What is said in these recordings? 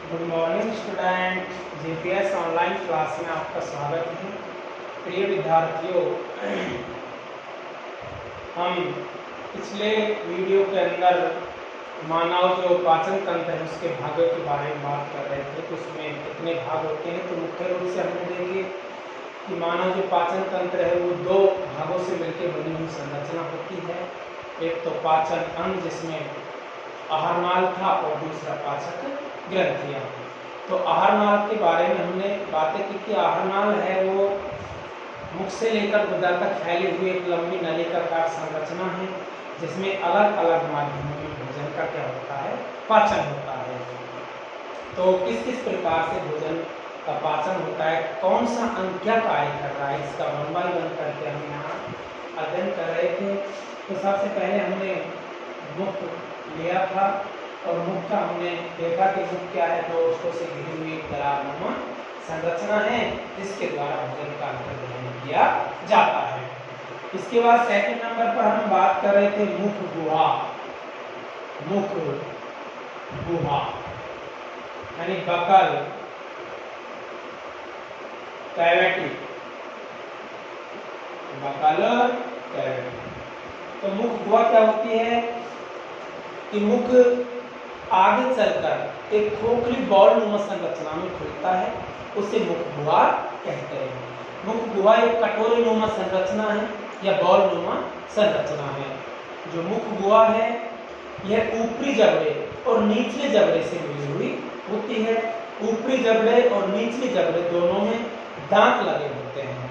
Good morning student. GPS online class में आपका स्वागत है। प्रिय विद्यार्थियों, हम पिछले वीडियो के अंदर मानव जो पाचन तंत्र है उसके भागों के बारे में बात कर रहे थे। तो उसमें कितने भाग होते हैं, तो मुख्य रूप से हमने देखे कि मानव जो पाचन तंत्र है वो दो भागों से मिलकर बनी हुई संरचना होती है। एक तो पाचन अंग जिसमें आहार नाल था और दूसरा पाचक ग्रंथियां। तो आहार नाल के बारे में हमने बातें की कि आहार नाल है वो मुख से लेकर गुदा तक फैली हुई एक लंबी नलिकाकार संरचना है जिसमें अलग अलग माध्यमों में भोजन का क्या होता है, पाचन होता है। तो किस किस प्रकार से भोजन का पाचन होता है, कौन सा अंग क्या कार्य कर रहा है, इसका वन बाय वन करके हम यहाँ अध्ययन कर रहे थे। तो सबसे पहले हमने मुख लिया था और मुख का हमने देखा कि मुख क्या है, तो उसको से घिरी हुई दरारनुमा संरचना है जिसके द्वारा भोजन का ग्रहण किया जाता है। इसके बाद सेकंड नंबर पर हम बात कर रहे थे मुख गुहा। मुख गुहा यानी बकल, कैविटी, बकल कैविटी। तो मुख गुहा क्या होती है कि मुख आगे चलकर एक खोखली बॉल नुमा संरचना में खुलता है, उसे मुख गुहा कहते हैं। मुख गुहा एक कटोरे नुमा संरचना है या बॉल नुमा संरचना है। जो मुख गुहा है यह ऊपरी जबड़े और निचले जबड़े से मिली हुई होती है। ऊपरी जबड़े और निचले जबड़े दोनों में दांत लगे होते हैं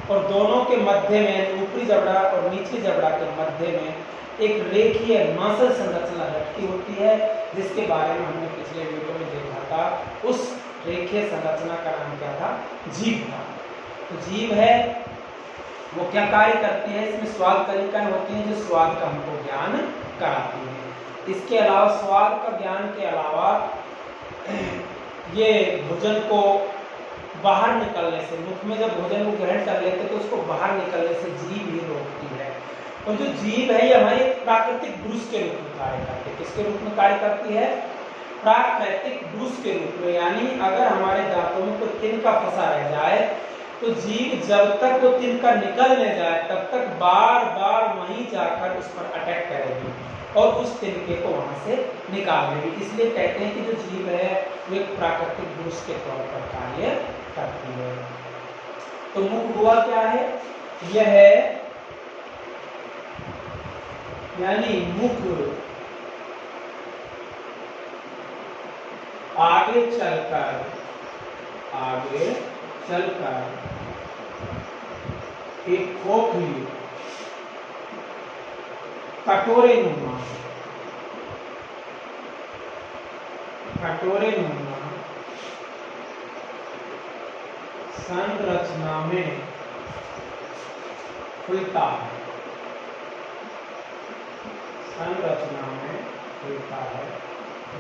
और दोनों के मध्य में, ऊपरी जबड़ा और निचले जबड़ा के मध्य में एक रेखीय मांसल संरचना रखी होती है जिसके बारे में हमने पिछले वीडियो में देखा था। उस रेखीय संरचना का नाम क्या था, जीभ था। तो जीभ है वो क्या कार्य करती है, इसमें स्वाद कलिकाएं होती हैं जो स्वाद का हमको ज्ञान कराती है। इसके अलावा स्वाद का ज्ञान के अलावा ये भोजन को बाहर निकलने से, मुख में जब भोजन को ग्रहण कर लेते तो उसको बाहर निकलने से जीभ ही रोकती है। और जो जीभ है ये हमारी प्राकृतिक ब्रूस के रूप में कार्य करती है। किसके रूप में कार्य करती है, प्राकृतिक ब्रूस के रूप में। यानी अगर हमारे दांतों में कोई तिनका फंसा रह जाए तो जीभ जब तक वो तिनका निकल न जाए तब तक बार बार वहीं जाकर उस पर अटैक करेगी और उस तिनके को वहां से निकाल देगी। इसलिए कहते हैं कि जो जीभ है वो एक प्राकृतिक ब्रूस के तौर पर कार्य करती है। तो मुख गुहा क्या है, यह है यानी मुख आगे चलकर एक खोखली कटोरे नुमा संरचना में खुलता है,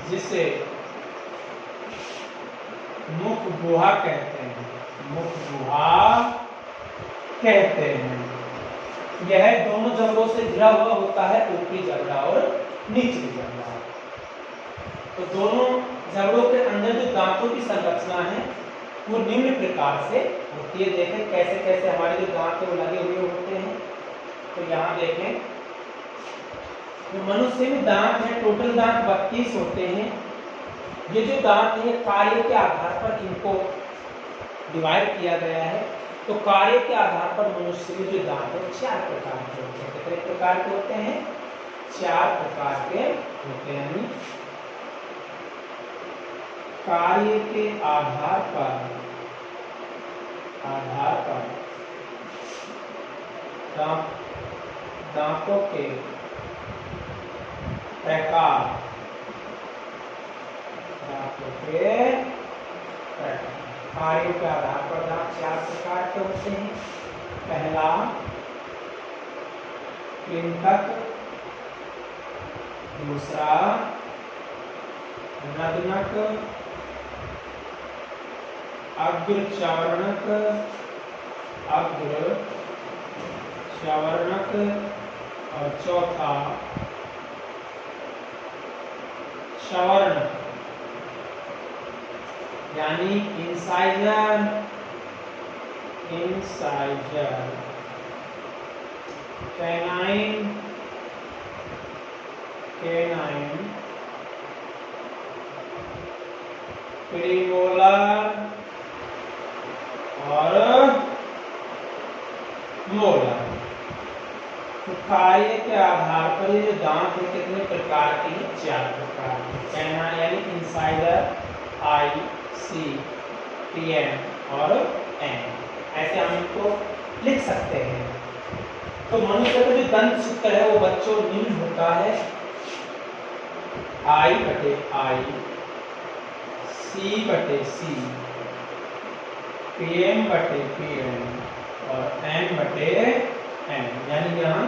जिसे मुख गुहा कहते हैं। मुख गुहा कहते हैं। यह दोनों जबड़ों से घिरा हुआ होता है, ऊपरी जबड़ा और निचली जबड़ा। तो दोनों जबड़ों के अंदर जो दांतों की संरचना है वो निम्न प्रकार से होती है। देखें कैसे कैसे हमारे जो दांत वो लगे हुए होते हैं। तो यहाँ देखें जो मनुष्य में दांत है, टोटल दांत 32 होते हैं। ये जो दांत है कार्य के आधार पर इनको डिवाइड किया गया है। तो कार्य के आधार पर मनुष्य में जो दांत है 4 प्रकार के होते हैं। कितने प्रकार के होते हैं, 4 प्रकार के होते हैं। यानी कार्य के आधार पर दांतों के प्रकार, कार्यों के आधार पर दांत 4 प्रकार के होते हैं। पहला कृंतक, दूसरा नग्नक, अग्रचवर्णक और चौथा सवर्ण। यानी इंसाइजर कैनाइन प्रीमोलर और मोलर। तो कार्य के आधार पर ये जो दांत है कितने प्रकार के हैं? 4 प्रकार के। कैनाइन यानी इंसाइजर, आई, सी, टीएम और एन, ऐसे हम इनको लिख सकते हैं। तो मनुष्य का जो दंत सूत्र है वो बच्चों निम्न होता है: आई बटे आई, सी बटे सी, पीएम बटे पीएम और एन बटे एन। यानी यहाँ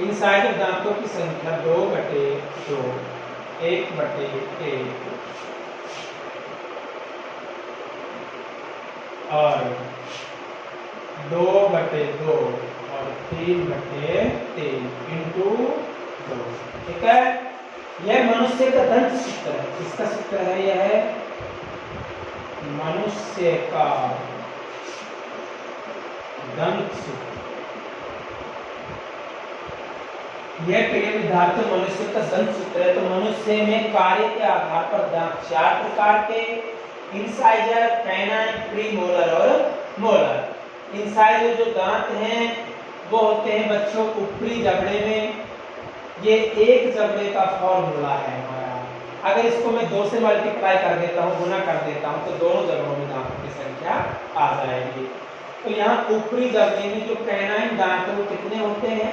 इंसाइडर दांतों की संख्या 2 बटे 2, 1 बटे 1 और 2 बटे 2 और 3 बटे 3 इंटू 2। ठीक है, यह मनुष्य का दंत सूत्र है। किसका सूत्र है? यह है मनुष्य का दंत सूत्र। यह प्रिय विद्यार्थियों मनुष्य का दंत सूत्र है। तो मनुष्य में कार्य के आधार पर दांत 4 प्रकार के: इंसाइजर, कैनाइन, प्रीमोलर और मोलर। इंसाइजर जो दांत हैं वो होते हैं बच्चों ऊपरी जबड़े में। ये एक जबड़े का फॉर्मूला है हमारा। अगर इसको मैं 2 से मल्टीप्लाई कर देता हूँ, गुना कर देता हूँ, तो दोनों जबड़ों में दांतों की संख्या आ जाएगी। तो यहाँ ऊपरी जबड़े में जो कैनाइन दांत है वो कितने होते हैं?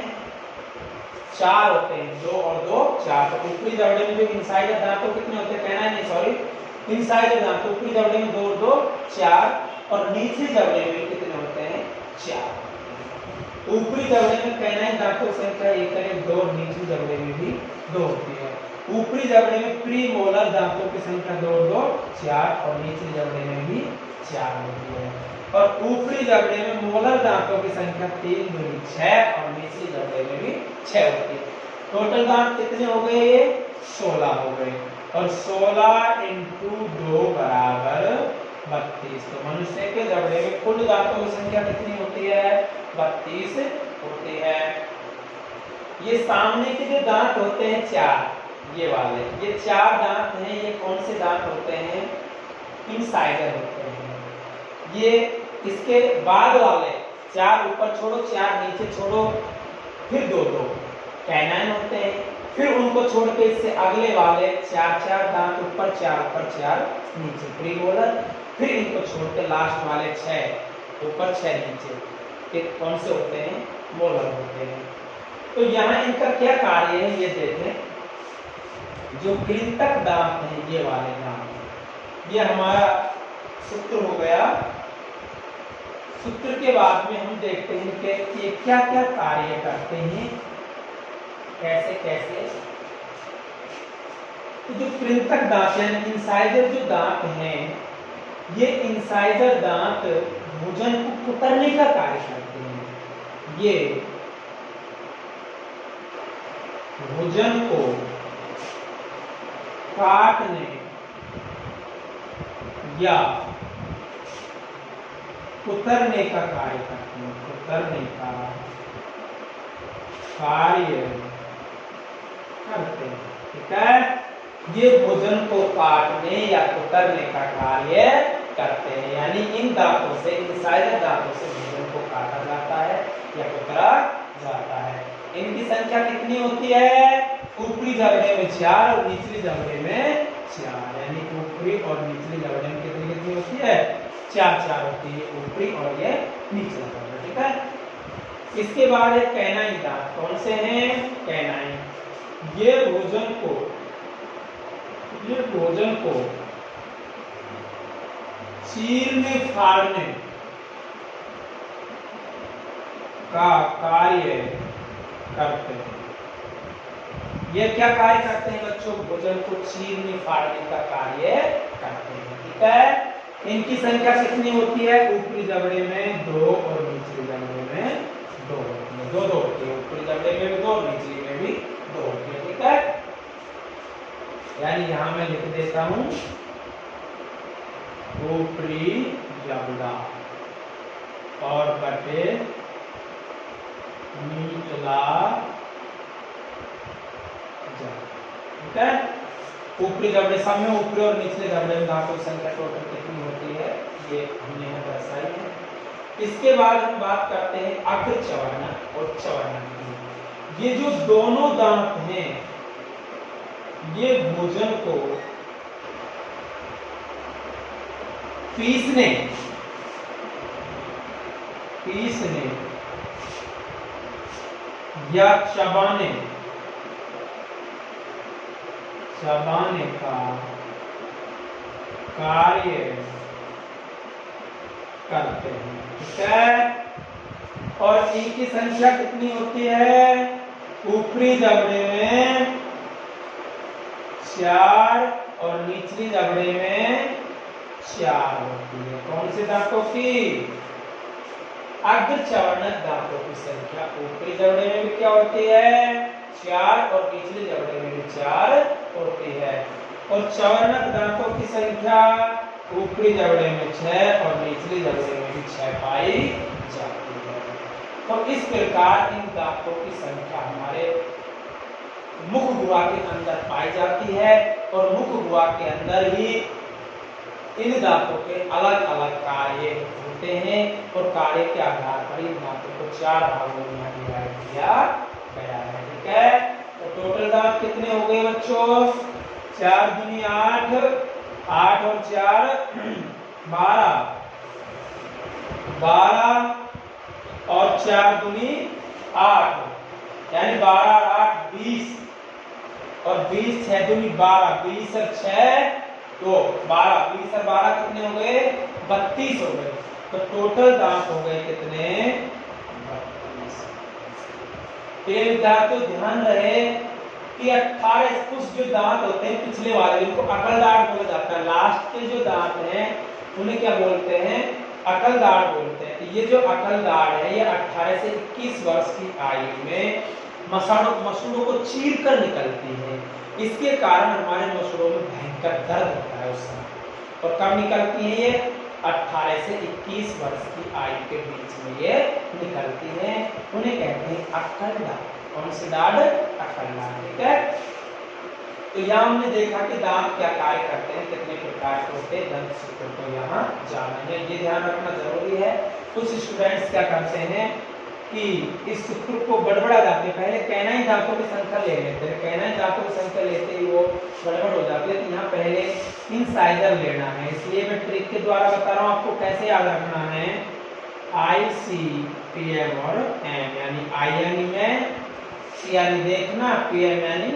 4 होते हैं। 2 और 2 4। तो ऊपरी जबड़े में जो इंसाइडर दांत है कितने होते हैं? कैनाइन नहीं, सॉरी, इंसाइडर दांत ऊपरी जबड़े में 2 2 4 और निचले जबड़े में कितने होते हैं? 4। ऊपरी जबड़े में कैनाइन दांतों की संख्या 1 है 2, निचले जबड़े में भी 2 होती है। ऊपरी जबड़े में प्रीमोलर दांतों की संख्या 2 2 4 और निचले जबड़े में भी 4 होती है। और ऊपरी जबड़े में मोलर दांतों की संख्या 3 दूनी 6 और निचले जबड़े में भी 6 होती है। टोटल दांत कितने हो गए? ये 16 हो गए। और 16 इंटू 2 बराबर 32। तो मनुष्य के जबड़े में कुल दांतों की संख्या कितनी होती है? 32 होती है। ये सामने के जो दांत होते हैं 4, ये वाले, ये 4 दांत हैं। ये कौन से दांत होते हैं? इंसाइडर होते हैं। ये इसके बाद वाले 4 ऊपर छोड़ो, 4 नीचे छोड़ो, फिर 2 2 कैनाइन होते हैं। फिर उनको छोड़ के इससे अगले वाले 4 4 दांत ऊपर 4 नीचे प्रीमोलर। फिर इनको छोड़ के लास्ट वाले 6 ऊपर 6 नीचे, ये कौन से होते हैं? मोलर होते हैं। तो यहाँ इनका क्या कार्य है ये देखें। जो कृंतक दांत है, ये वाले दांत, ये हमारा सूत्र हो गया। सूत्र के बाद में हम देखते हैं कि ये क्या क्या कार्य करते हैं, कैसे कैसे। तो जो कृंतक दांत यानी इंसाइडर जो दांत हैं, ये इंसाइडर दांत भोजन को कुतरने का कार्य करते हैं। ये भोजन को काटने या कुतरने का कार्य करते हैं। कुतरने का कार्य करते हैं। ठीक है, ये भोजन को काटने या कुतरने का कार्य करते हैं। यानी इन दांतों से, इंसाइडर दांतों से भोजन को काटा जाता है या कुतरा जाता है। इनकी संख्या कितनी होती है? ऊपरी जबड़े में 4 और निचली जबड़े में 4। यानी ऊपरी और निचली जबड़े में कितनी कितनी होती है? 4 4 होती है, ऊपरी और ये निचला जबड़ा। ठीक है, इसके बाद है कैनाइन दांत। कौन से हैं? कैनाइन। ये भोजन को चीरने फाड़ने का कार्य करते हैं। ये क्या कार्य करते हैं बच्चों? भोजन को चीरने फाड़ने का कार्य करते हैं। ठीक है, इनकी संख्या कितनी होती है? ऊपरी जबड़े में 2 और निचले जबड़े में 2 होती है। 2 2 होती है, ऊपरी जबड़े में भी 2, निचले में भी 2 होती है। ठीक है, यानी यहां मैं लिख देता हूं ऊपरी जबड़ा और बटे निचला जबड़ा। ठीक है, ऊपरी जबड़े सब में ऊपरी और निचले जबड़े में दांतों की संख्या टोटल कितनी होती है ये हमने यहाँ दर्शाई है। इसके बाद हम बात करते हैं अग्र चवर्णक और चवर्णक की। ये जो दोनों दांत हैं ये भोजन को पीसने या चबाने का कार्य करते हैं। ठीक है, और इनकी संख्या कितनी होती है? ऊपरी जबड़े में 4 और निचली जबड़े में 4 होती है। कौन से दांतों की? अग्र चवर्णक दांतों की संख्या ऊपरी जबड़े में भी क्या होती है? 4 और निचले जबड़े में भी 4 होती है। और चवर्णक दांतों की संख्या ऊपरी जबड़े में 6 और निचले जबड़े में भी 6 पाई जाती है। तो इस प्रकार इन दांतों की संख्या हमारे मुख गुहा के अंदर पाई जाती है और मुख गुहा के अंदर ही इन दांतों के अलग अलग कार्य होते हैं और कार्य के आधार पर इन दांतों को 4 भागों में डिवाइड किया गया है। ठीक है, तो टोटल दांत कितने हो गए बच्चों? 4 दूनी 8, 8 और 4 12, 12 और 4 दूनी 8, यानी 12 और 8 20 और 20 6 दूनी 12, 20 और 6 तो 12, 20 और 12 कितने हो गए? 32 हो गए। तो टोटल दांत हो गए कितने? 32। ये विद्यार्थियों ध्यान रहे कि 18 कुछ जो दांत होते हैं पिछले वाले जिनको अकल दांत बोला जाता है, लास्ट के जो दांत हैं उन्हें क्या बोलते हैं? अकल दांत बोलते हैं। तो ये जो अकल दांत है ये 18 से 21 वर्ष की आयु में मसूड़ों को चीर कर निकलती है। इसके कारण हमारे मसूड़ों में भयंकर दर्द होता है उस समय। और कब निकलती है ये? 18 से 21 वर्ष की आयु के बीच में ये निकलती है। उन्हें कहते हैं अकल दांत। कौन से दांत? अकल दांत। ठीक है, तो यहाँ हमने देखा कि दांत क्या कार्य करते हैं, कितने प्रकार के होते हैं, दंत सूत्र को यहाँ जाना है, ये ध्यान रखना जरूरी है। कुछ स्टूडेंट्स क्या करते हैं कि इस सूत्र को गड़बड़ा जाते हैं, पहले कैनाइन दांतों की संख्या ले लेते हैं, कैनाइन दांतों की संख्या लेते ही वो गड़बड़ हो जाती है। तो यहाँ पहले इंसाइजर लेना है, इसलिए मैं ट्रिक के द्वारा बता रहा हूँ आपको कैसे याद रखना है। ICPM और M, यानी I यानी मैं, C यानी देखना, PM यानी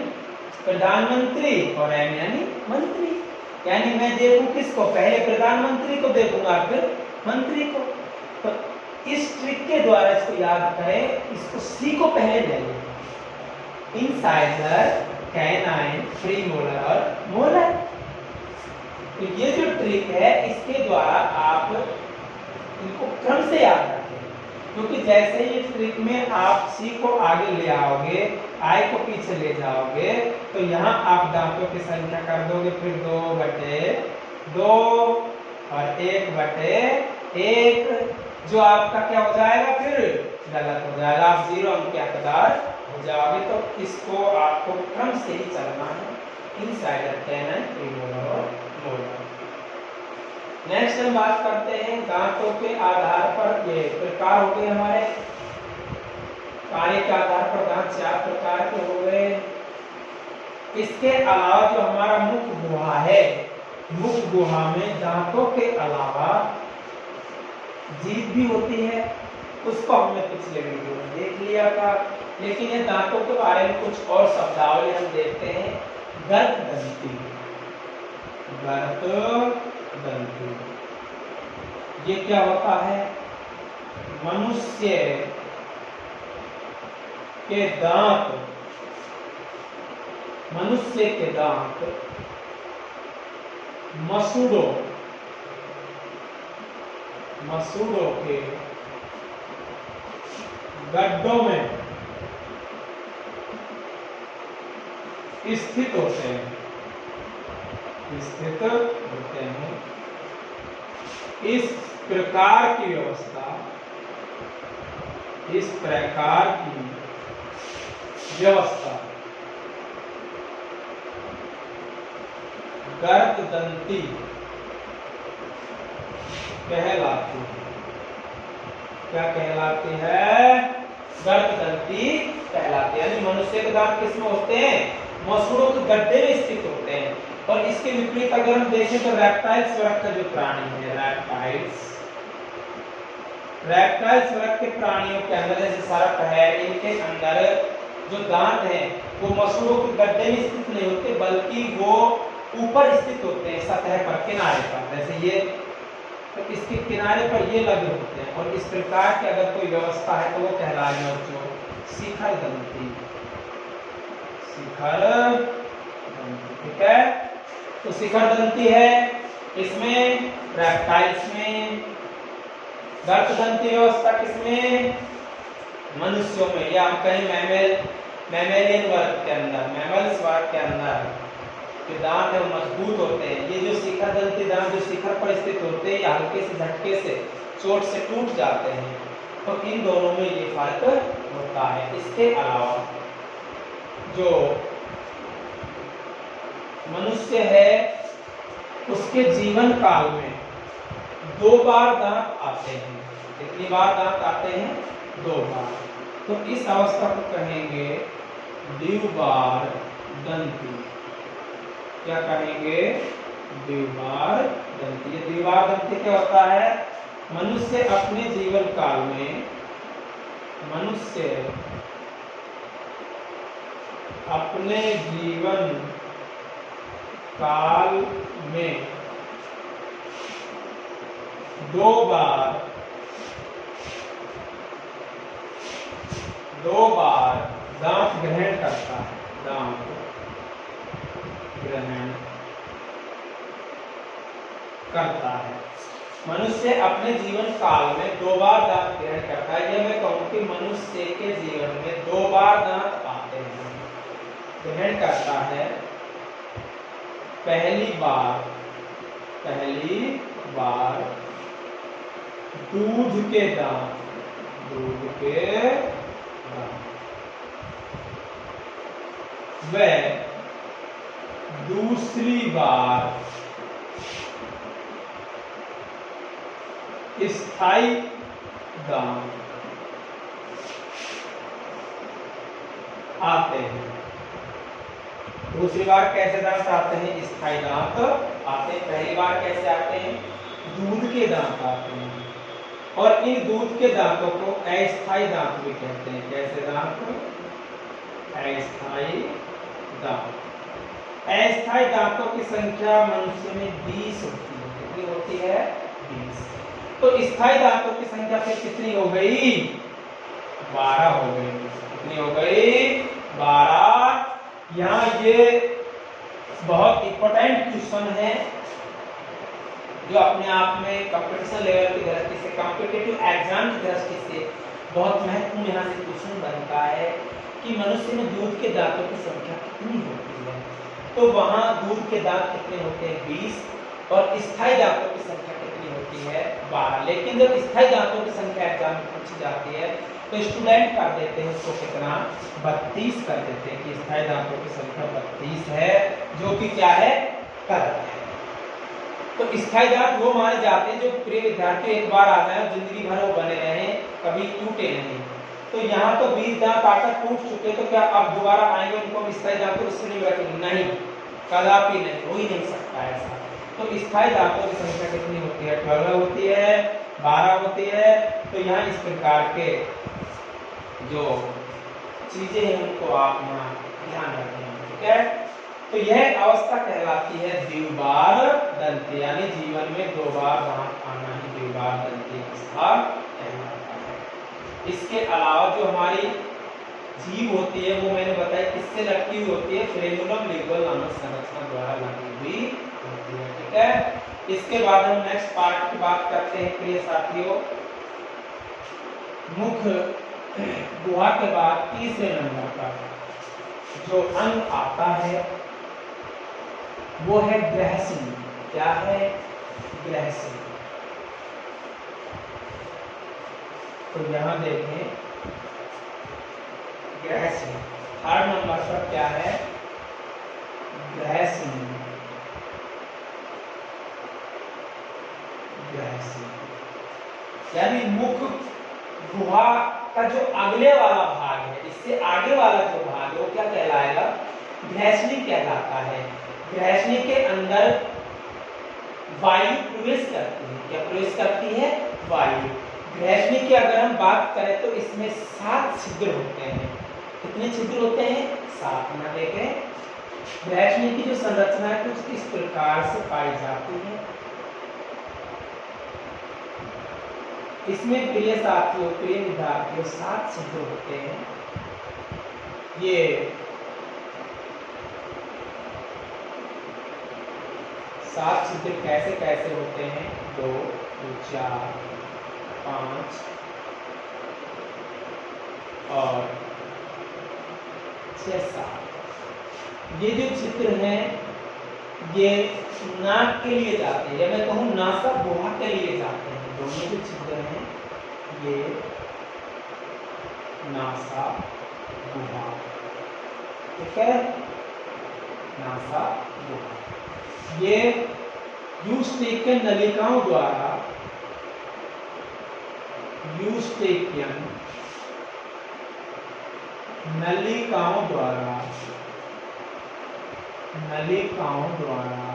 प्रधानमंत्री और M यानी मंत्री। यानी मैं देखूं किसको? पहले प्रधानमंत्री को देखूंगा फिर मंत्री को। तो इस ट्रिक के द्वारा इसको याद करें, इसको C को पहले ले लें, इंसाइजर, कैनाइन, प्रीमोलर और मोलर। तो ये जो ट्रिक है इसके द्वारा आप इनको क्रम से याद रखें, क्योंकि जैसे ये ट्रिक में आप C को आगे ले आओगे, I को पीछे ले जाओगे, तो यहाँ आप दांतों की संख्या कर दोगे फिर 2/2 और 1/1, जो आपका क्या हो जाएगा? फिर गलत हो जाएगा, आप 0 अंक के हकदार हो जाओगे। तो इसको आपको क्रम से ही चलना है, इंसाइडर, कैनाइन, प्रीमोलर और मोलर। नेक्स्ट हम बात करते हैं दांतों के आधार पर, ये प्रकार हो गए हमारे, कार्य के आधार पर दांत 4 प्रकार के हो गए। इसके अलावा जो हमारा मुख गुहा है, मुख गुहा में दांतों के अलावा जीभ भी होती है, उसको हमने पिछले वीडियो में देख लिया था। लेकिन ये दांतों के बारे में कुछ और शब्दावली हम देखते हैं। गर्ददंती, गर्ददंती, ये क्या होता है? मनुष्य के दांत, मनुष्य के दांत मसूड़ों के गड्ढों में स्थित होते हैं, इस प्रकार की व्यवस्था, इस प्रकार की व्यवस्था गर्भदंती कहलाती है। क्या कहलाती है? गर्भदंती कहलाती है। यानी मनुष्य के दांत किसमें होते हैं? मसूड़ों के गड्ढे में स्थित होते हैं। और इसके विपरीत अगर हम देखें तो रेप्टाइल्स वर्ग का जो प्राणी है, रेप्टाइल्स वर्ग के प्राणियों के अंदर जैसे सर्प है, इनके अंदर जो दांत हैं वो मसूड़ों के गड्ढे में स्थित नहीं होते, बल्कि वो ऊपर स्थित होते हैं, सतह पर, किनारे पर। जैसे ये तो इसके किनारे पर ये लगे होते हैं। और इस प्रकार की अगर कोई व्यवस्था है तो वो कहलाएगा जो शिखर दंती। शिखर दंती, ठीक है। तो शिखर दंती है इसमें, रेप्टाइल्स में। गर्भदंती व्यवस्था किसमें? मनुष्यों में, या हम कहें मैमेलियन वर्ग के अंदर, मैमल्स वर्ग के अंदर के दांत है वो मजबूत होते हैं। ये जो शिखर दंती दांत जो शिखर पर स्थित होते हैं, या हल्के से झटके से, चोट से टूट जाते हैं। तो इन दोनों में ये फर्क होता है। इसके अलावा जो मनुष्य है उसके जीवन काल में 2 बार दांत आते हैं। कितनी बार दांत आते हैं? 2 बार। तो इस अवस्था को कहेंगे द्विबार दंती। क्या कहेंगे? द्विबार दंती। ये द्विबार दंती क्या होता है? मनुष्य अपने जीवन काल में, मनुष्य अपने जीवन काल में 2 बार दांत ग्रहण करता है। दांत ग्रहण करता है। मनुष्य अपने जीवन काल में 2 बार दांत ग्रहण करता है। यह मैं कहूं कि मनुष्य के जीवन में 2 बार दांत आते हैं, ग्रहण करता है। पहली बार दूध के दांत, वह दूसरी बार स्थायी दांत आते हैं। दूसरी बार कैसे दांत आते हैं? स्थायी दांत आते हैं। पहली बार कैसे आते हैं? दूध के दांत आते हैं। और इन दूध के दांतों को अस्थायी दांत भी कहते हैं। कैसे दांत? अस्थायी दांत। अस्थायी दांतों की संख्या मनुष्य में 20 होती है। कितनी होती है? 20। तो स्थायी दांतों की संख्या फिर कितनी हो गई? 12 हो गई। कितनी हो गई? 12। यहाँ ये बहुत इंपॉर्टेंट क्वेश्चन है जो अपने आप में कंपटीशन लेवल की दृष्टि से, कॉम्पिटिटिव एग्जाम की दृष्टि से बहुत महत्वपूर्ण यहाँ से क्वेश्चन बनता है कि मनुष्य में दूध के दांतों की संख्या कितनी होती है। तो वहाँ दूध के दांत कितने होते हैं? 20। और स्थायी दांतों की संख्या कितनी होती है? 12। लेकिन जब स्थायी दांतों की संख्या एग्जाम में पूछी जाती है तो स्टूडेंट कर देते हैं उसको कितना? 32 कर देते हैं कि स्थायी दांतों की संख्या 32 है, जो कि क्या है? गलत है। तो स्थायी दांत वो माने जाते हैं जो प्रिय विद्यार्थी एक बार आ जाए और जिंदगी भर वो बने रहें, कभी टूटे नहीं। तो यहाँ तो 20 दांत आकर टूट चुके, तो क्या अब दोबारा आएंगे उनको स्थायी दांतों से नहीं रखेंगे? नहीं, कदापि नहीं, हो ही नहीं सकता ऐसा। तो स्थायी दांतों की संख्या कितनी होती है? 12 होती है, 12 होती है। तो यहाँ इस प्रकार के जो चीजें हैं उनको आप यहाँ ध्यान रखें, ठीक है। तो यह अवस्था कहलाती है द्विबार दंती, यानी जीवन में 2 बार दांत आना ही द्विबार दंती अवस्था कहलाता है। इसके अलावा जो हमारी जीभ होती है वो मैंने बताया किससे लटकी हुई होती है? फ्रेनुलम लिंगुअल नामक संरचना द्वारा लगी हुई होती है, ठीक है। इसके बाद हम नेक्स्ट पार्ट की बात करते हैं प्रिय साथियों। मुख गुहा के बाद तीसरे नंबर पर जो अंग आता है वो है ग्रहसी। क्या है? ग्रहसी। तो यहाँ देखें ग्रहस्नी, थर्ड नंबर पर क्या है, ग्रहस्नी। यानी मुख गुहा का जो अगले वाला भाग है, इससे आगे वाला जो भाग है वो क्या कहलाएगा, ग्रहस्नी कहलाता है। ग्रहस्नी के अंदर वायु प्रवेश करती है, क्या प्रवेश करती है, वायु। ग्रहस्नी की अगर हम बात करें तो इसमें 7 छिद्र होते हैं। कितने छिद्र होते हैं, 7। ना देखें ग्रहस्नी की जो संरचना है कुछ इस प्रकार से पाई जाती है। इसमें प्रिय साथियों, प्रिय विद्यार्थियों, 7 छिद्र होते हैं। ये 7 छिद्र कैसे कैसे होते हैं, 2, 4, 5 और 6, 7। ये जो छिद्र हैं ये नाक के लिए जाते हैं, या मैं कहूँ नासा गुहा के लिए जाते हैं। दोनों जो छिद्र हैं ये नासा गुहा, ठीक है, नासा गुहा। ये यूस्टेकियन नलिकाओं द्वारा, यूस्टेकियन नलिकाओं द्वारा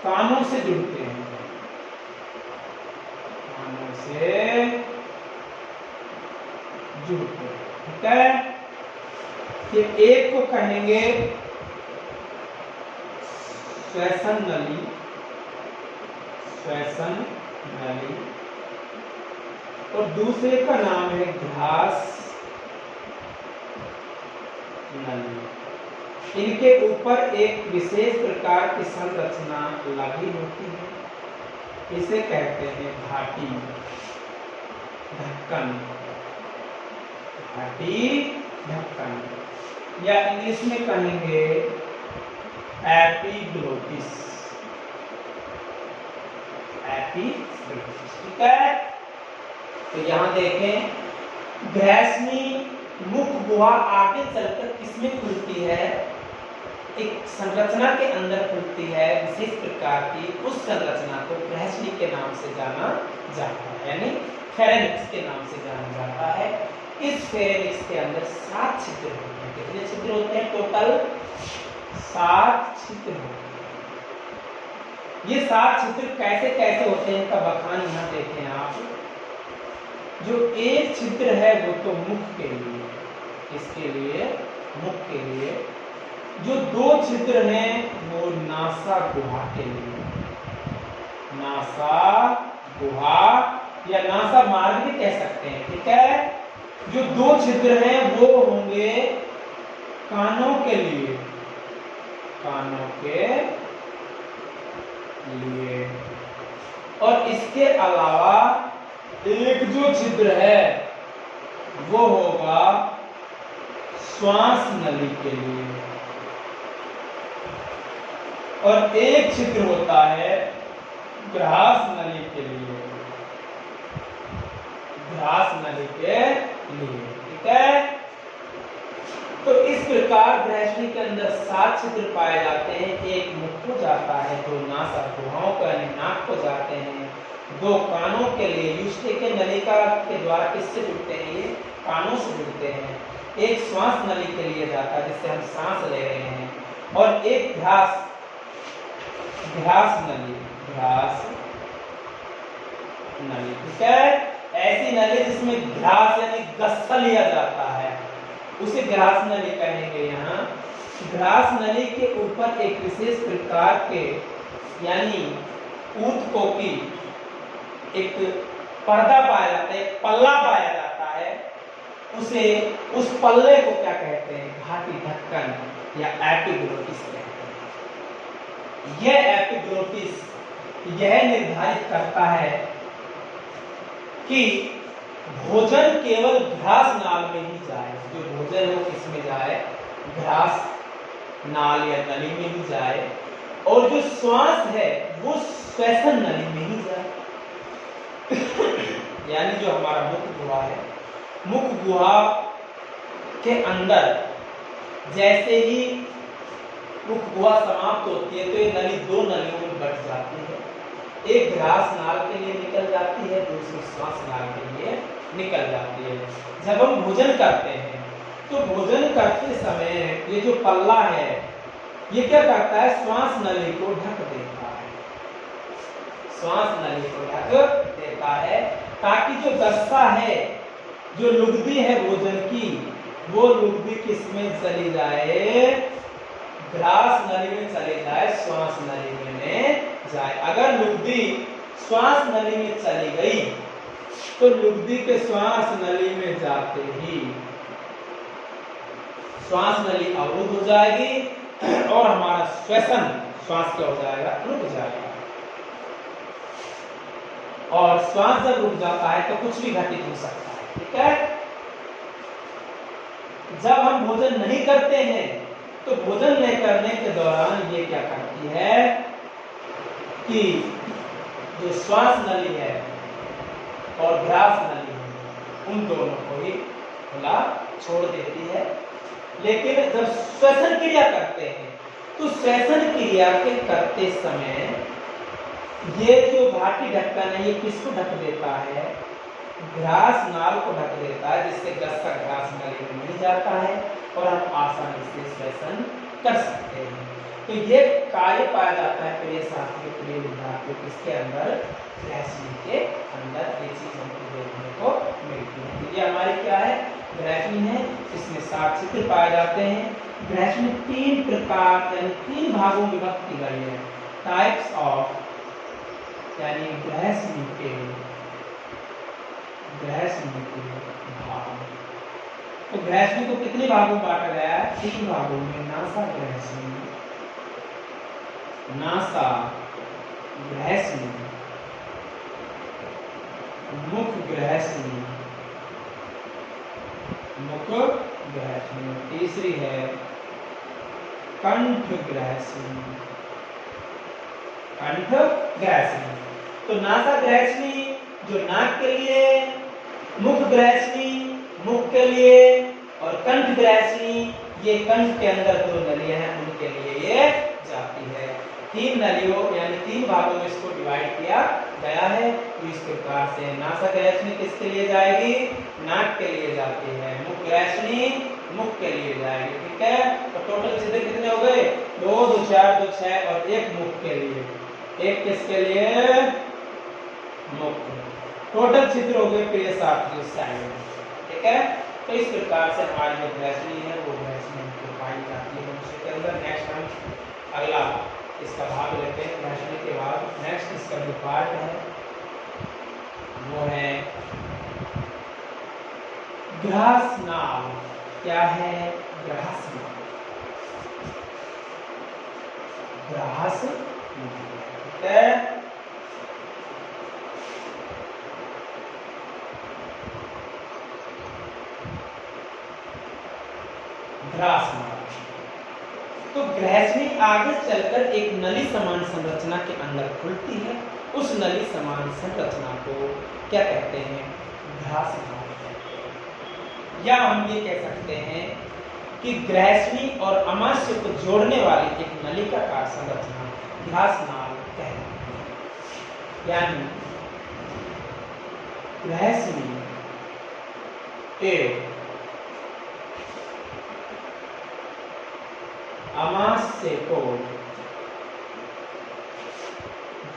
कानों से जुड़ते हैं, कानों से जुड़ते हैं, ठीक है। कि एक को कहेंगे श्वसन नली, श्वसन नली, और दूसरे का नाम है घ्रास नली। इनके ऊपर एक विशेष प्रकार की संरचना लगी होती है, इसे कहते हैं घाटी, ढक्कन, घाटी ढक्कन, या इंग्लिश में कहेंगे एपिग्लोटिस, एपिग्लोटिस, ठीक है। तो यहाँ देखें ग्रहस्नी मुख गुहा आगे चलकर किसमें खुलती है, एक संरचना के अंदर खुलती है विशेष प्रकार की। उस संरचना को ग्रहस्नी के नाम से जाना जाता है, यानी फेरेनिक्स के नाम से जाना जाता है। इस फेरेनिक्स के अंदर 7 छिद्र होते हैं। कितने छिद्र होते हैं, टोटल 7 छिद्र होते हैं। ये 7 छिद्र कैसे कैसे होते हैं, इनका बखान यहाँ देखें आप। जो एक छिद्र है वो तो मुख के लिए, इसके लिए, मुख के लिए। जो 2 छिद्र हैं वो नासा गुहा के लिए, नासा गुहा या नासा मार्ग भी कह सकते हैं, ठीक है। जो 2 छिद्र हैं वो होंगे कानों के लिए, कानों के लिए। और इसके अलावा एक जो छिद्र है वो होगा श्वास नली के लिए, और एक छिद्र होता है ग्रास नली के लिए, ग्रास नली के लिए, ठीक है। तो इस प्रकार ग्रहस्नी के अंदर 7 छिद्र पाए जाते हैं। एक मुख को जाता है, 2 नासा गुहाओं का नाक को जाते हैं, 2 कानों के लिए यूस्टेकियन नलिका के द्वारा किससे जुड़ते हैं, ये कानों से जुड़ते हैं। एक श्वास नली के लिए जाता है जिससे हम सांस ले रहे हैं, और एक घ्रास नली, घ्रास नली, ठीक है। ऐसी नली जिसमें घ्रास यानी गस्सा लिया जाता है उसे घ्रास नली कहेंगे। यहाँ घ्रास नली के ऊपर एक विशेष प्रकार के यानी ऊतकोकी एक पर्दा पाया जाता है, एक पल्ला पाया जाता है, उसे, उस पल्ले को क्या कहते हैं, घाटी ढक्कन या एपिग्लोटिस कहते हैं। यह एपिग्लोटिस यह निर्धारित करता है कि भोजन केवल घ्रास नाल में ही जाए, जो भोजन है वो किसमें जाए, घ्रास नाल या नली में ही जाए, और जो श्वास है वो श्वसन नली में ही जाए। यानी जो हमारा मुख गुहा है, मुख गुहा के अंदर जैसे ही मुख गुहा समाप्त होती है तो ये नली दो नलियों में बट जाती है। एक ग्रास नाल के लिए निकल जाती है, दूसरी श्वास नाल के लिए निकल जाती है। जब हम भोजन करते हैं तो भोजन करते समय ये जो पल्ला है ये क्या करता है, श्वास नली को ढक देता है, श्वास नली को ढक देता है ताकि जो दस्ता है, जो लुगदी है भोजन की, वो लुगदी किसमें चली जाए, ग्रास नली में चली जाए, श्वास नली में जाए। अगर लुगदी श्वास नली में चली गई तो लुगदी के श्वास नली में जाते ही श्वास नली अवरुद्ध हो जाएगी और हमारा श्वसन, श्वास क्या हो जाएगा, रुक जाएगा। और श्वास जब रुक जाता है तो कुछ भी घटित हो सकता है, ठीक है। जब हम भोजन नहीं करते हैं तो भोजन नहीं करने के दौरान ये क्या करती है कि जो श्वास नली है और ग्रास नली है उन दोनों को ही खुला छोड़ देती है। लेकिन जब श्वसन क्रिया करते हैं तो श्वसन क्रिया के करते समय ये जो घाटी ढक्कन है ये किसको ढक देता है, ग्रास नाल को ढक देता है, जिससे दस्ता ग्रास नली में नहीं जाता है और हम आसानी से श्वसन कर सकते हैं। तो ये कार्य पाया जाता है प्रिय साथियों, प्रिय विद्यार्थियों, किसके अंदर, ग्रहस्नी के अंदर ये चीज हमको देखने को मिलती है। तो ये हमारी क्या है, ग्रहस्नी है, इसमें 7 छिद्र पाए जाते हैं। ग्रहस्नी 3 प्रकार यानी 3 भागों में विभक्त की गई है। टाइप्स ऑफ यानी ग्रहस्नी के भाग। तो ग्रहस्नी को कितने भागों में बांटा गया है, 3 भागों में। नासा ग्रहस्नी, नासा ग्रहस्नी, मुख ग्रहस्नी, मुख ग्रहस्नी। तीसरी है कंठ ग्रहस्नी, कंठ ग्रहस्नी। तो नासा ग्रहस्नी जो नाक के लिए, मुख ग्रहस्नी मुख के लिए और कंठ ग्रहस्नी ये कंठ के अंदर 2 नलियां हैं उनके लिए ये जाती है। 3 नलियों यानी 3 भागों में इसको डिवाइड किया गया है। तो इस प्रकार से नासा ग्रहस्नी किसके लिए जाएगी, नाक के लिए जाती है, मुख ग्रहस्नी मुख के लिए जाएगी, ठीक है। तो टोटल छिद्र कितने हो गए, 2 2 4 2 6 और 1 मुख के लिए, 1 किसके लिए, मुख। टोटल छिद्र हो गए प्रिय साथियों साइड में, ठीक है। तो इस प्रकार से हमारी जो ग्रहस्नी है वो ग्रहस्नी हमको पाई जाती है मनुष्य के अंदर। नेक्स्ट हम अगला इसका भाग लेते हैं ग्रहस्नी के बाद। नेक्स्ट इसका जो पार्ट है वो है ग्रासनाल। क्या है, ग्रासनाल, ग्रासनाल, ठीक है। ग्रासनाल। तो ग्रहस्नी आगे चलकर एक नली समान संरचना के अंदर खुलती है। उस नली समान संरचना को क्या कहते हैं, ग्रासनाल कहते हैं। या हम ये कह सकते हैं कि ग्रहस्नी और अमाशय को जोड़ने वाली एक नलिकाकार संरचना ग्रासनाल कहते हैं। यानी ग्रहस्नी एवं अमाशय को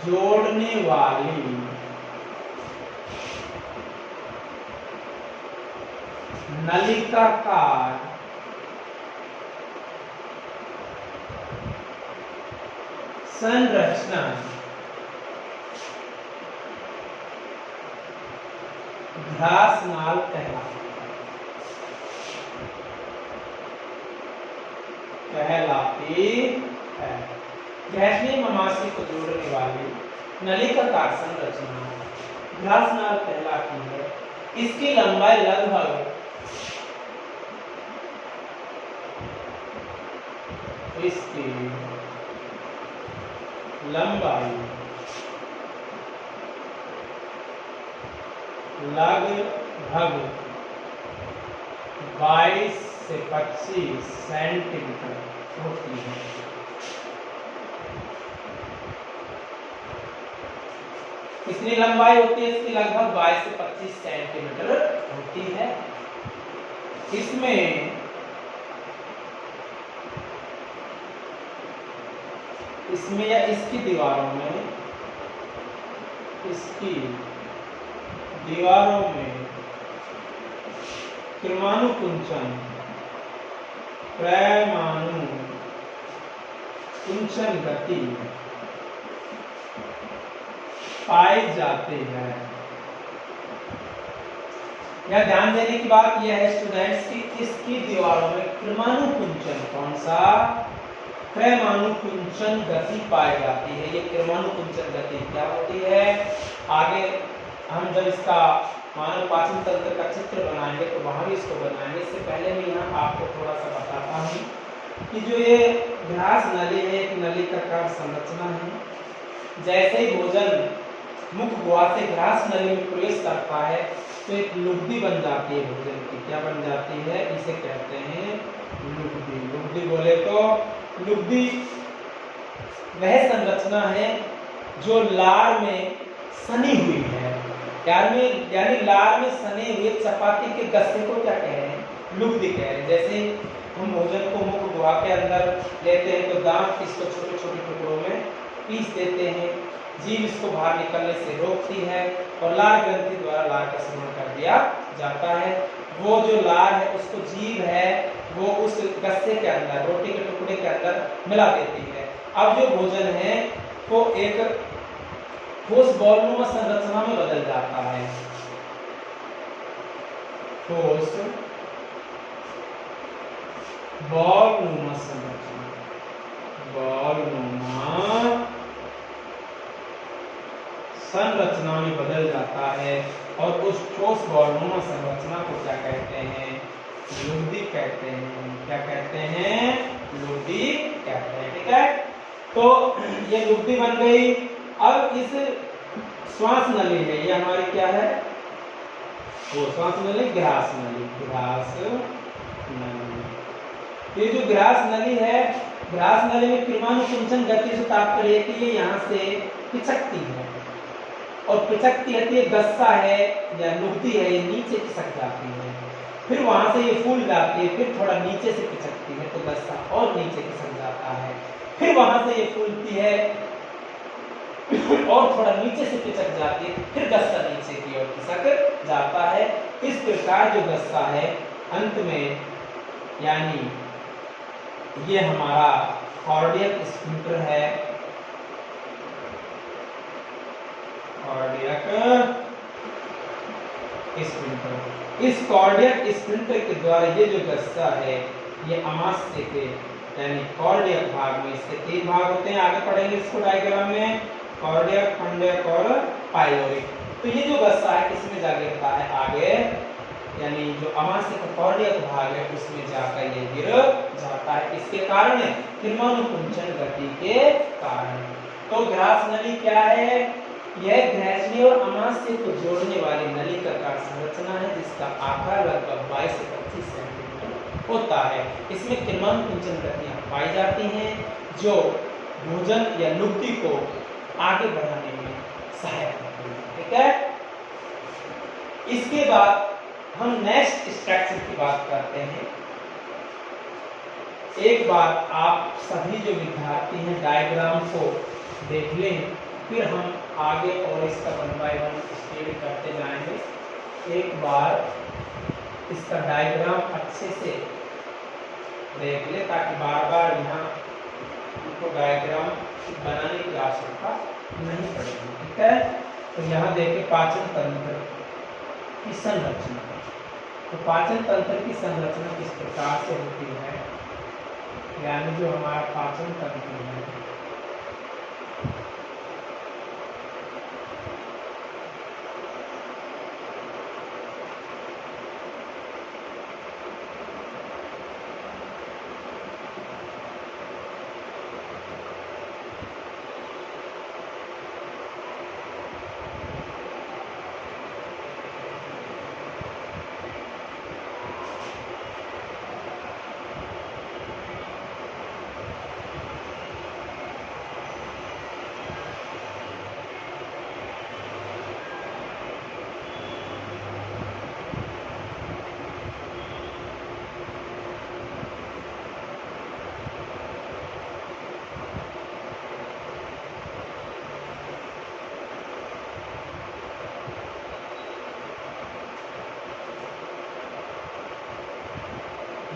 जोड़ने वाली नलिकाकार संरचना ग्रासनाल कहलाती है। ग्रहस्नी अमाशय को जोड़ने वाली नलिकाकार संरचना ग्रासनाल कहलाती है। इसकी लंबाई लगभग लगभग 22 से 25 सेंटीमीटर होती है। कितनी लंबाई होती है इसकी? लगभग 22 से 25 सेंटीमीटर होती है। इसमें या इसकी दीवारों में परमाणु कुंचन गति पाई जाती है। यह ध्यान देने की बात यह है स्टूडेंट्स कि इसकी दीवारों में परमाणु कुंचन, कौन सा? परमाणु कुंचन गति पाई जाती है। ये परमाणु कुंचन गति क्या होती है? आगे हम जब इसका मानव पाचन तंत्र का चित्र बनाएंगे तो वहां भी इसको बनाएंगे। इससे पहले मैं यहाँ आपको थोड़ा सा बताता हूँ कि जो ये ग्रास नली है, एक नली का कार्य संरचना है। जैसे ही भोजन मुख गुहा से ग्रास नली में प्रवेश करता है तो एक लुगदी बन जाती है भोजन की। क्या बन जाती है? इसे कहते हैं लुगदी। लुगदी बोले तो लुगदी वह संरचना है जो लार में सनी हुई है। यानी लार में सने हुए चपाती के गस्से को क्या कह रहे हैं? लुगदी कह रहे हैं। जैसे हम भोजन को मुख गुहा के अंदर लेते हैं तो दांत इसको छोटे छोटे टुकड़ों में पीस देते हैं, जीभ इसको बाहर निकलने से रोकती है और लार ग्रंथि द्वारा लार का सेवन कर दिया जाता है। वो जो लार है उसको जीभ है वो उस गस्से के अंदर, रोटी के टुकड़े के अंदर मिला देती है। अब जो भोजन है वो एक ठोस बॉलनुमा संरचना में बदल जाता है। ठोस बॉलनुमा संरचना, बॉलनुमा संरचना में बदल जाता है और उस ठोस बॉलनुमा संरचना को क्या कहते हैं? लुगदी कहते हैं। क्या कहते हैं? लुगदी कहते हैं। ठीक है, तो ये लुगदी बन गई। अब इस श्वास नली है, ये हमारी क्या है? वो श्वास नली, ग्रास नली। ग्रास नली, ये जो ग्रास नली है, ग्रास नली में परमाणु कुंचन गति से तात्पर्य कि ये यहाँ से पिचकती है और पिचकती है, ये गस्सा है या लुगदी है, ये नीचे खिसक जाती है, फिर वहां से ये फूल जाती है, फिर थोड़ा नीचे से खिसकती है तो गस्सा और नीचे खिसक जाता है, फिर वहां से ये फूलती है और थोड़ा नीचे से खिसक जाती है, फिर गस्सा नीचे की ओर खिसक जाता है। इस प्रकार जो गस्सा है अंत में, यानी ये हमारा कार्डियक स्फिंक्टर है, कार्डियक स्फिंक्टर। इस कार्डियक स्फिंक्टर के द्वारा ये जो गस्सा है ये आमाशय के यानी कार्डियक भाग में, इसके 3 भाग होते हैं, आगे पढ़ेंगे इसको डायग्राम में, कार्डियक, खंडक और पाइलोरिक। तो ये जो गस्सा है किसमें जा गिरता है? आगे, यानी जो आमाशय का कार्डियक भाग है उसमें जाकर ये गिर जाता है। इसके कारण परमाणु कुंचन गति के कारण। तो ग्रास नली क्या है? यह ग्रैचुली और आमाशय को जोड़ने वाली नली का कार्य संरचना है जिसका आकार लगभग 22 से 25 सेंटीमीटर होता है। इसमें परमाणु कुंचन गतियां पाई जाती हैं जो भोजन या लुगदी को आगे बढ़ाने में सहायक होती है। ठीक है, इसके बाद हम नेक्स्ट स्ट्रक्चर की बात करते हैं। एक बार आप सभी जो विद्यार्थी हैं डायग्राम को देख लें, फिर हम आगे और इसका 1 बाय 1 स्टडी करते जाएंगे। एक बार इसका डायग्राम अच्छे से देख ले ताकि बार बार यहाँ उनको डायग्राम बनाने की आवश्यकता नहीं पड़ेगी। ठीक है, तो यहाँ देखिए पाचन तंत्र की संरचना। तो पाचन तंत्र की संरचना किस प्रकार से होती है? यानी जो हमारा पाचन तंत्र है,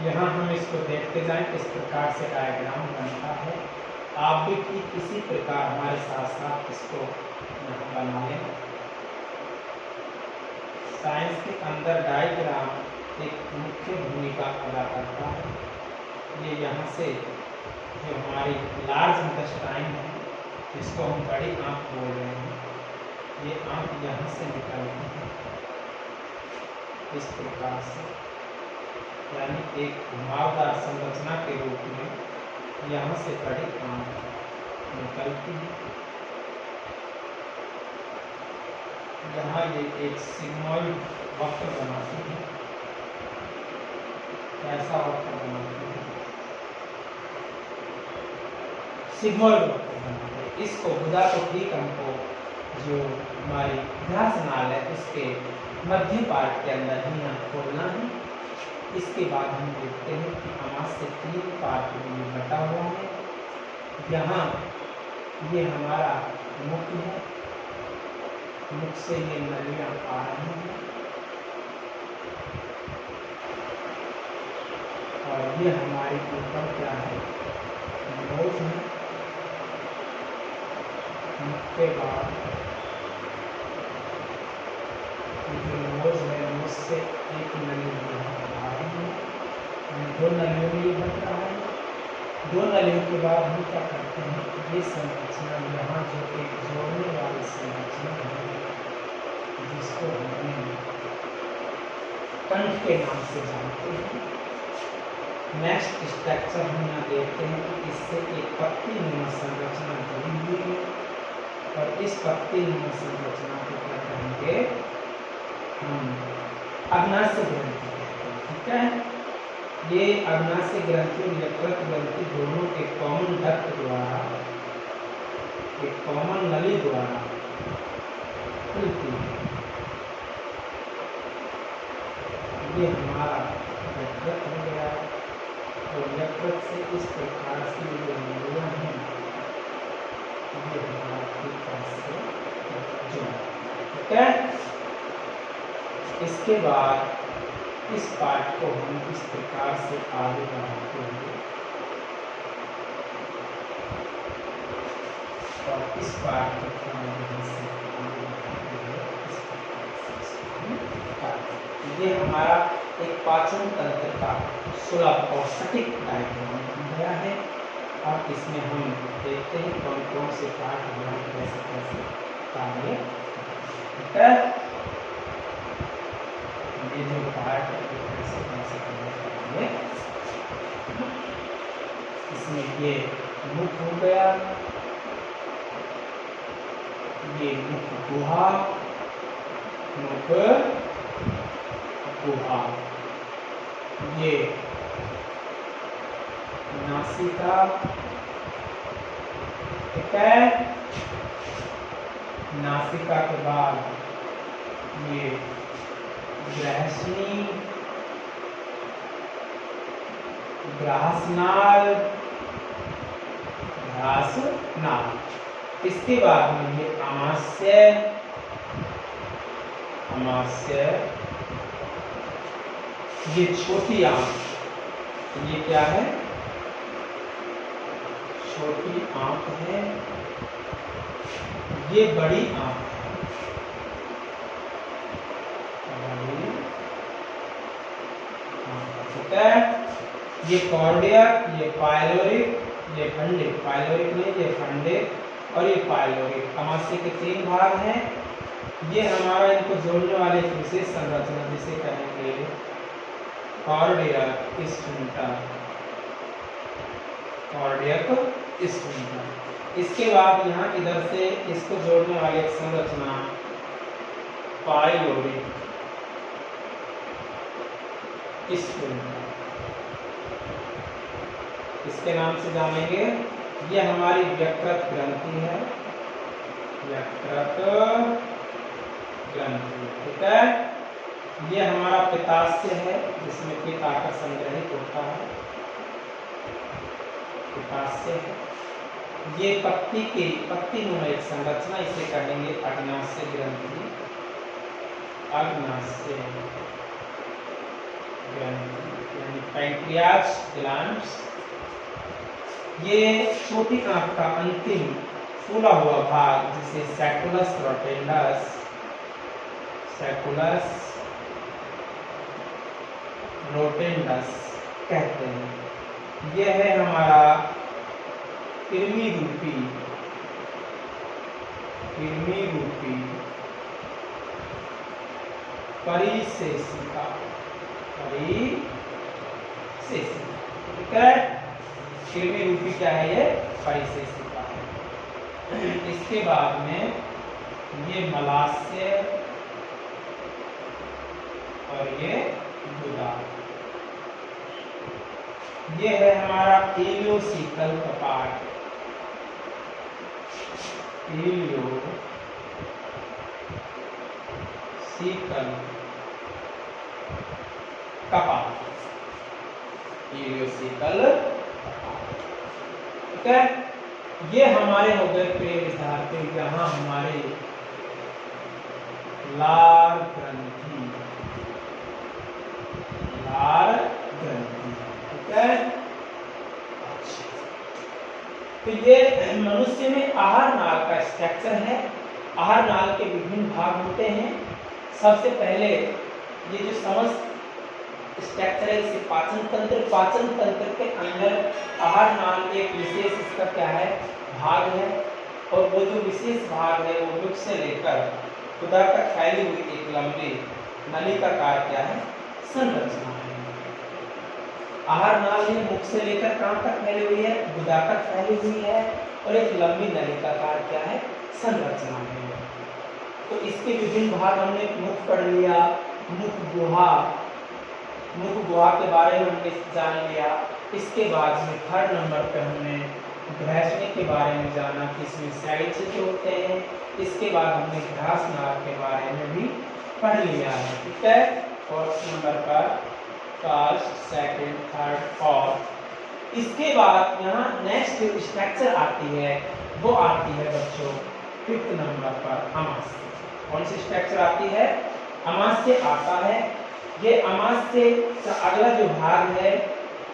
यहाँ हम इसको देखते जाएं किस प्रकार से डायग्राम बनता है। आप भी ठीक इसी प्रकार हमारे साथ साथ इसको यहाँ बना लें। साइंस के अंदर डायग्राम एक मुख्य भूमिका अदा करता है। ये यहाँ से जो हमारी लार्ज इंटेस्टाइन है, जिसको हम बड़ी आंत बोल रहे हैं, ये आंत यहाँ से निकलती है इस प्रकार से, यानी एक घुमावदार संरचना के रूप में यहाँ से बड़ी आंत निकलती है। यहाँ ये एक सिग्मॉइड वक्र बनाती है। ऐसा वक्र बनाती है, सिग्मॉइड वक्र बनाती है। इसको गुदा को ठीक हमको जो हमारी अभ्यास नाल है उसके मध्य पार्ट के अंदर ही यहाँ खोलना है। इसके बाद हम देखते हैं कि आमाशय 3 पार्ट में बटा हुआ है। यहाँ ये हमारा मुख है, मुख से ये नलियाँ आ रही हैं और ये हमारी ऊपर क्या है, नोज है। मुख के बाद जो नोज है, नोज से एक नली आ रही है, 2 नलियों में ये बन रहा है। 2 नलियों के बाद हम क्या करते हैं, ये संरचना यहाँ जो एक जोड़ने वाली संरचना है, जिसको हमने कंठ के नाम से जानते हैं। नेक्स्ट स्ट्रक्चर हम यहाँ देखते हैं कि इससे एक पत्ती नुमा संरचना जुड़ी हुई है और इस पत्ती नुमा संरचना को क्या कहेंगे हम, अग्नाशय ग्रंथि कहते हैं। ठीक है, ये अग्नाशय ग्रंथि और यकृत ग्रंथि दोनों के कॉमन डक्ट द्वारा, एक कॉमन नली द्वारा खुलती है। ये हमारा यकृत हो गया और यकृत से इस प्रकार से जो नलियाँ हैं ये हमारा फीका से जुड़ा। ठीक है, इसके बाद इस पार्ट को हम इस प्रकार से आगे बढ़ाते हैं और इस पार्ट को ये हमारा एक पाचन तंत्र का सुलभ और सटीक डायग्राम बन गया है। और इसमें हम देखते हैं कौन कौन से पार्ट हमारे कैसे कैसे कार्य करते हैं। ये जो पार्ट है कैसे कैसे कार्य, इसमें ये मुख हो गया, ये मुख गुहा, मुख गुहा, ये नासिका। ठीक है, नासिका के बाद ये ग्रहस्नी, ग्रासनाल, ग्रासनाल। इसके बाद में ये आमाशय, आमाशय, ये छोटी आंत, ये क्या है, छोटी आंत है, ये बड़ी आंत है। ठीक है, ये कॉर्डियक, ये पाइलोरिक, ये फंडिक, पाइलोरिक नहीं ये फंडिक और ये पाइलोरिक। आमाशय के 3 भाग हैं। ये हमारा इनको जोड़ने वाले एक विशेष संरचना जिसे कहेंगे कार्डियक स्फिंक्टर, कार्डियक स्फिंक्टर। इसके बाद यहाँ इधर से इसको जोड़ने वाली एक संरचना पाइलोरिक स्फिंक्टर, इसके नाम से जानेंगे। ये हमारी यकृत ग्रंथि है, यकृत ग्रंथि। ठीक है, ये हमारा पित्ताशय है जिसमें पित्त आकर संग्रहित होता है, पित्ताशय है। ये पत्ती नुमा एक संरचना, इसे कहेंगे अग्नाशय ग्रंथि, अग्नाशय ग्रंथि। यानी पैंक्रियाज ग्लैंड्स। ये छोटी आंत का अंतिम फूला हुआ भाग जिसे सैकुलस रोटेंडस, सैकुलस रोटेंडस कहते हैं। यह है हमारा कृमि रूपी परिसेशिका, ठीक है। कृमि रूपी क्या है? ये परिसेशिका है। इसके बाद में ये मलाशय और ये गुदा। ये है हमारा इलियोसिकल कपाट, इलियोसिकल कपाट, इलियोसिकल कपाट, ठीक है। ये हमारे हो गए पेड़ विद्यार्थी, यहाँ हमारे लार ग्रंथि, लार ग्रंथि, ठीक है। तो ये मनुष्य में आहार नाल का स्ट्रक्चर है। आहार नाल के विभिन्न भाग होते हैं। सबसे पहले ये जो समस्त स्ट्रक्चर है इसे पाचन तंत्र, पाचन तंत्र के अंदर आहार नाल एक विशेष इसका क्या है? भाग है। और वो जो विशेष भाग है वो मुख से लेकर गुदा तक फैली हुई एक लंबी नलिकाकार क्या है? संरचना है। आहार नाल में मुख से लेकर कहाँ तक फैली हुई है? गुदा तक फैली हुई है और एक लंबी नलिकाकार क्या है? संरचना है। तो इसके विभिन्न भाग हमने मुख पढ़ लिया, मुख गुहा, मुख गुहा के बारे में हमने जान लिया। इसके बाद में थर्ड नंबर पे हमने ग्रहणी के बारे में जाना कि इसमें साइड से होते हैं। इसके बाद हमने घास नाल के बारे में भी पढ़ लिया है, ठीक है। फोर्थ नंबर पर फर्स्ट, सेकंड, थर्ड, फोर्थ। इसके बाद यहाँ नेक्स्ट जो स्ट्रक्चर आती है वो आती है बच्चों फिफ्थ नंबर पर अमाशय। कौन सी स्ट्रक्चर आती है? अमाशय आता है। ये अमाशय का अगला जो भाग है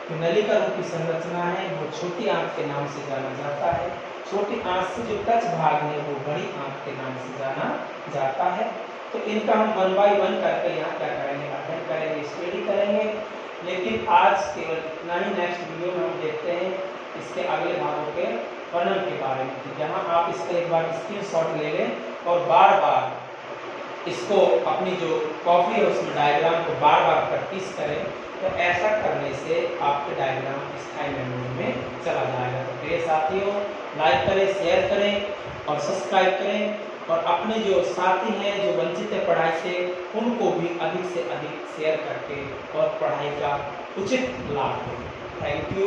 तो नलिका रूपी संरचना है वो छोटी आंत के नाम से जाना जाता है। छोटी आंत से जो टच भाग है वो बड़ी आंत के नाम से जाना जाता है। तो इनका हम 1 बाय 1 करके यहाँ क्या करेंगे? अध्ययन करेंगे, स्टडी करेंगे। लेकिन आज केवल इतना ही। नेक्स्ट वीडियो में हम देखते हैं इसके अगले भागों के वर्णन के बारे में। जहाँ आप इसका एक बार स्क्रीनशॉट ले लें और बार बार इसको अपनी जो कॉपी है उसमें डायग्राम को बार बार प्रैक्टिस करें। तो ऐसा करने से आपके डायग्राम स्थायी मेमोरी में चला जाएगा। तो प्रिय साथियों, लाइक करें, शेयर करें और सब्सक्राइब करें। और अपने जो साथी हैं जो वंचित है पढ़ाई से, उनको भी अधिक से अधिक शेयर करके और पढ़ाई का उचित लाभ दें। Thank you.